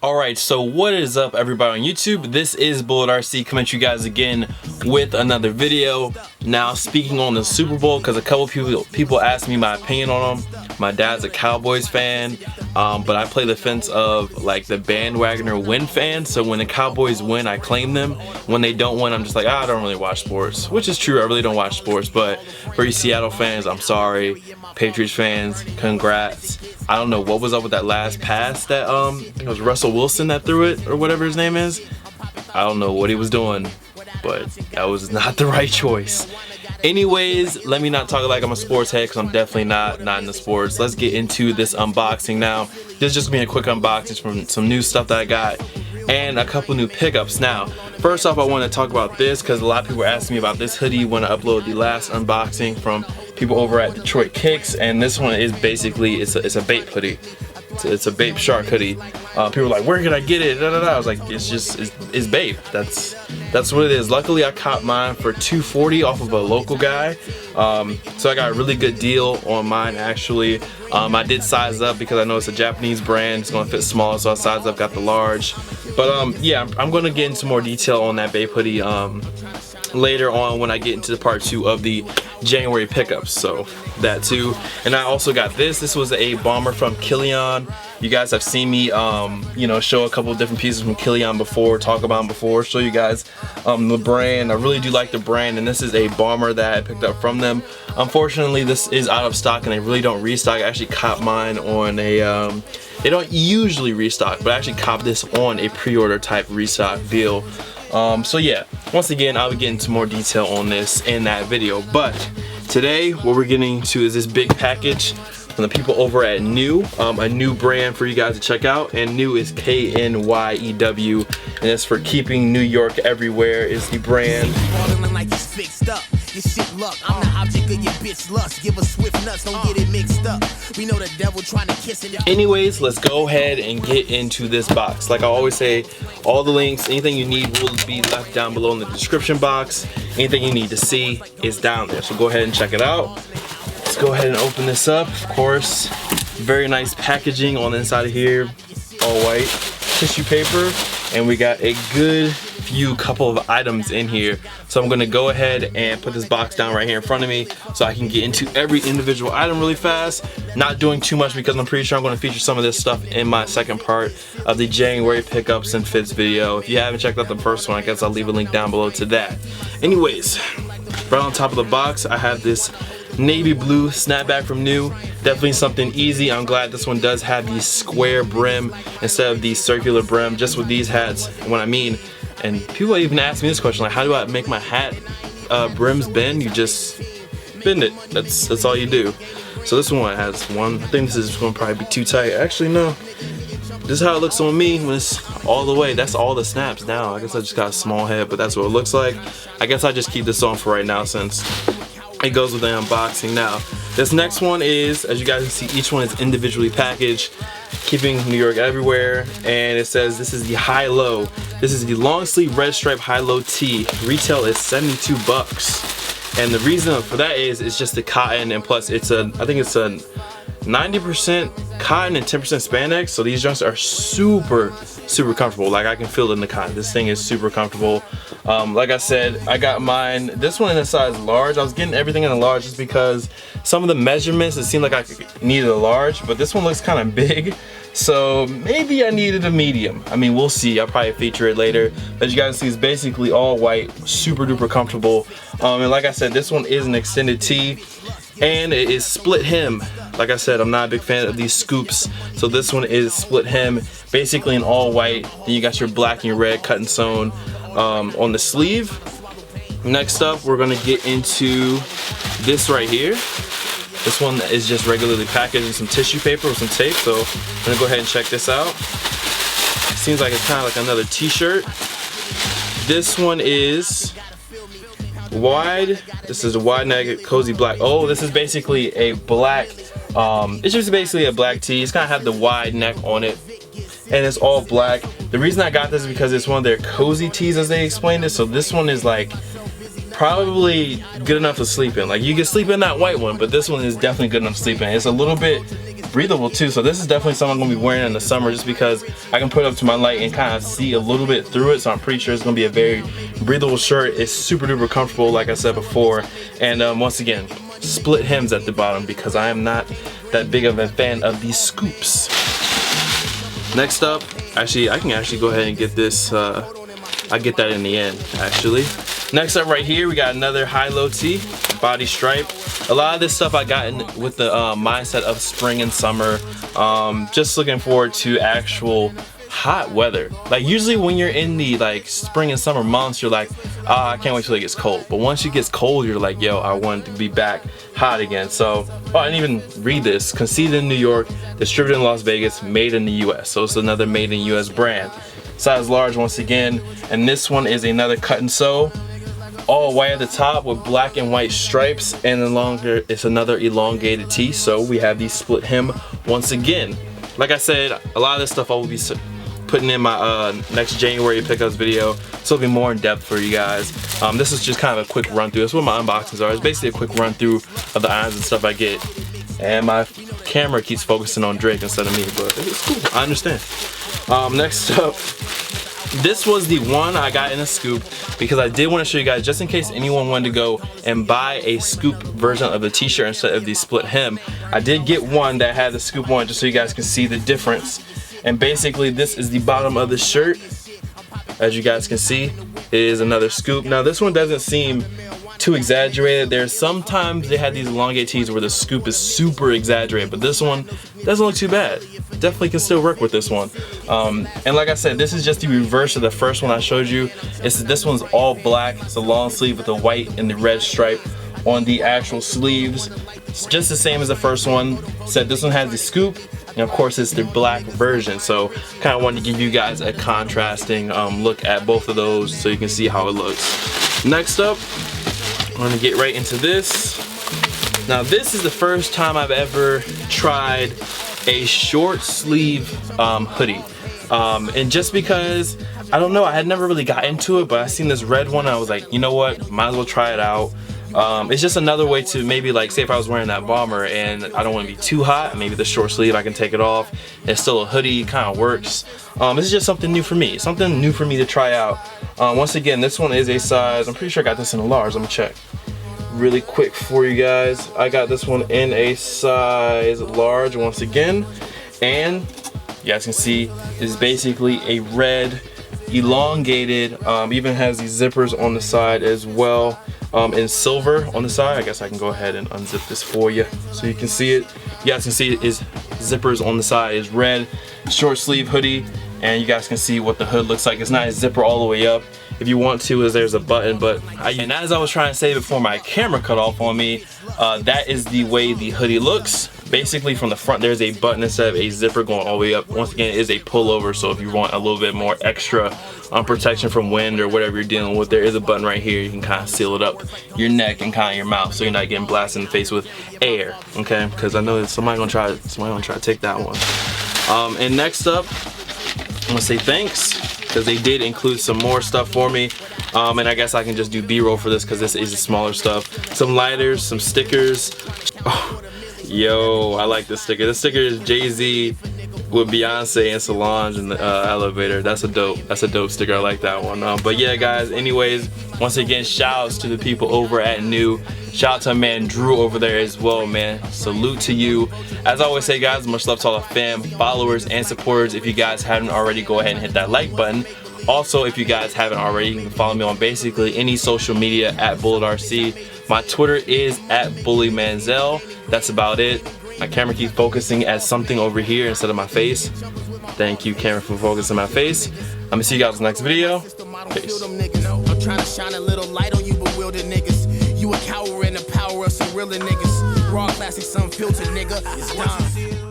Alright, so what is up everybody on YouTube? This is Bullet RC coming to you guys again with another video. Now speaking on the Super Bowl, because a couple people asked me my opinion on them. My dad's a Cowboys fan, but I play the fence of like the bandwagoner win fan. So when the Cowboys win, I claim them. When they don't win, I'm just like, I don't really watch sports, which is true. I really don't watch sports, but for you Seattle fans, I'm sorry. Patriots fans, congrats. I don't know what was up with that last pass that it was Russell Wilson that threw it, or whatever his name is. I don't know what he was doing, but that was not the right choice. Anyways, let me not talk like I'm a sports head, because I'm definitely not in the sports. Let's get into this unboxing now. This is just gonna be a quick unboxing from some new stuff that I got and a couple new pickups. Now, first off, I want to talk about this because a lot of people were asking me about this hoodie when I uploaded the last unboxing from people over at Detroit Kicks, and this one is basically it's a Bape hoodie. It's a Bape shark hoodie. People were like, where can I get it? I was like, it's Bape. That's what it is. Luckily, I caught mine for $240 off of a local guy. So I got a really good deal on mine actually. I did size up because I know it's a Japanese brand. It's gonna fit smaller, so I sized up, got the large. But yeah, I'm gonna get into more detail on that Bape hoodie later on when I get into the part 2 of the January pickups, so that too. And I also got this was a bomber from Killion. You guys have seen me you know, show a couple of different pieces from Killion before, talk about them before, show you guys the brand. I really do like the brand, and this is a bomber that I picked up from them. Unfortunately, this is out of stock and they really don't restock. I actually caught mine on a they don't usually restock, but I actually copped this on a pre-order type restock deal. So yeah, once again, I'll be getting into more detail on this in that video. But today, what we're getting to is this big package from the people over at Knyew, a new brand for you guys to check out. And Knyew is Knyew, and it's for keeping New York everywhere is the brand. Your shit luck. I'm the object of your bitch lust. Give a swift nuts, don't get it mixed up. We know the devil trying to kiss it. Anyways, let's go ahead and get into this box. Like I always say, all the links, anything you need will be left down below in the description box. Anything you need to see is down there. So go ahead and check it out. Let's go ahead and open this up. Of course, very nice packaging on the inside of here. All white tissue paper. And we got a good couple of items in here. So I'm gonna go ahead and put this box down right here in front of me so I can get into every individual item really fast. Not doing too much because I'm pretty sure I'm gonna feature some of this stuff in my second part of the January pickups and fits video. If you haven't checked out the first one, I guess I'll leave a link down below to that. Anyways, right on top of the box, I have this navy blue snapback from Knyew. Definitely something easy. I'm glad this one does have the square brim instead of the circular brim. Just with these hats, what I mean, and people even ask me this question, like, how do I make my hat brims bend? You just bend it. That's all you do. So this one has one. I think this is going to probably be too tight. Actually, no. This is how it looks on me when it's all the way. That's all the snaps now. I guess I just got a small head, but that's what it looks like. I guess I just keep this on for right now since it goes with the unboxing. Now, this next one is, as you guys can see, each one is individually packaged, keeping New York everywhere. And it says this is the high-low. This is the long sleeve red stripe high-low tee. Retail is 72 bucks. And the reason for that is it's just the cotton, and plus it's I think it's a 90% cotton and 10% spandex. So these joints are super comfortable. Like I can feel it in the cotton. This thing is super comfortable. Like I said, I got mine, this one in a size large. I was getting everything in a large just because some of the measurements, it seemed like I needed a large, but this one looks kind of big. So maybe I needed a medium. I mean, we'll see. I'll probably feature it later. As you guys see, it's basically all white, super duper comfortable. And like I said, this one is an extended tee, and it is split hem. Like I said, I'm not a big fan of these scoops, so this one is split hem, basically in all white. Then you got your black and your red cut and sewn on the sleeve. Next up, we're gonna get into this right here. This one is just regularly packaged in some tissue paper with some tape, so I'm gonna go ahead and check this out. Seems like it's kind of like another t-shirt. This one is wide. This is a wide neck, cozy black. Oh, this is basically a black, it's just basically a black tee. It's kind of have the wide neck on it, and it's all black. The reason I got this is because it's one of their cozy tees, as they explained it. So this one is like probably good enough to sleep in. Like you can sleep in that white one, but this one is definitely good enough to sleep in. It's a little bit breathable too, so this is definitely something I'm gonna be wearing in the summer just because I can put it up to my light and kind of see a little bit through it, so I'm pretty sure it's gonna be a very breathable shirt. It's super duper comfortable, like I said before, and once again, split hems at the bottom because I am not that big of a fan of these scoops. Next up, actually I can actually go ahead and get this, I get that in the end actually. Next up right here, we got another high-low tee, body stripe. A lot of this stuff I got in with the mindset of spring and summer, just looking forward to actual hot weather. Like usually when you're in the like spring and summer months, you're like, I can't wait till it gets cold. But once it gets cold, you're like, yo, I want to be back hot again. So, I didn't even read this. Conceived in New York, distributed in Las Vegas, made in the US. So it's another made in US brand. Size large once again, and this one is another cut and sew. All white at the top with black and white stripes, and then longer it's another elongated tee, so we have these split hem once again. Like I said, a lot of this stuff I will be putting in my next January pickups video, so it'll be more in depth for you guys. This is just kind of a quick run through. That's what my unboxings are. It's basically a quick run through of the items and stuff I get, and my camera keeps focusing on Drake instead of me, but it's cool, I understand. Next up, this was the one I got in a scoop because I did want to show you guys, just in case anyone wanted to go and buy a scoop version of the t-shirt instead of the split hem. I did get one that had the scoop on just so you guys can see the difference. And basically this is the bottom of the shirt. As you guys can see, it is another scoop. Now this one doesn't seem too exaggerated. There's sometimes they had these elongated tees where the scoop is super exaggerated, but this one doesn't look too bad. Definitely can still work with this one. And like I said, this is just the reverse of the first one I showed you. This one's all black. It's a long sleeve with the white and the red stripe on the actual sleeves. It's just the same as the first one. Except this one has the scoop, and of course it's the black version. So kind of wanted to give you guys a contrasting look at both of those so you can see how it looks. Next up, I'm gonna get right into this. Now this is the first time I've ever tried a short sleeve hoodie, and just because I don't know, I had never really got into it, but I seen this red one and I was like, you know what, might as well try it out. It's just another way to maybe, like, say if I was wearing that bomber and I don't want to be too hot, maybe the short sleeve I can take it off. It's still a hoodie, kind of works. This is just something new for me, to try out. Once again, this one is a size, I'm pretty sure I got this in a large. Let me check really quick for you guys. I got this one in a size large once again, and you guys can see it's basically a red elongated, even has these zippers on the side as well, in silver on the side. I guess I can go ahead and unzip this for you so you can see it. You guys can see it is zippers on the side, is red, short sleeve hoodie, and you guys can see what the hood looks like. It's not a zipper all the way up. If you want to, there's a button, and as I was trying to say before my camera cut off on me, that is the way the hoodie looks. Basically from the front there's a button instead of a zipper going all the way up. Once again, it is a pullover, so if you want a little bit more extra protection from wind or whatever you're dealing with, there is a button right here. You can kind of seal it up your neck and kind of your mouth so you're not getting blasted in the face with air, okay? Because I know that somebody gonna try to take that one. And next up, I'm gonna say thanks, because they did include some more stuff for me, and I guess I can just do B-roll for this because this is the smaller stuff. Some lighters, some stickers. Oh, yo, I like this sticker. This sticker is Jay-Z with Beyonce and Solange in the elevator. That's a dope sticker. I like that one. But yeah, guys, anyways, once again, shouts to the people over at Knyew. Shout out to my man Drew over there as well, man. Salute to you. As I always say, guys, much love to all the fam, followers, and supporters. If you guys haven't already, go ahead and hit that like button. Also, if you guys haven't already, you can follow me on basically any social media at BulletRC. My Twitter is at BullyManzel. That's about it. My camera keeps focusing at something over here instead of my face. Thank you, camera, for focusing on my face. I'm gonna see you guys in the next video. Peace. I'm trying to shine a little light on you bewildered niggas. You a coward in the power of some real niggas. Raw classic, some filtered nigga. It's done.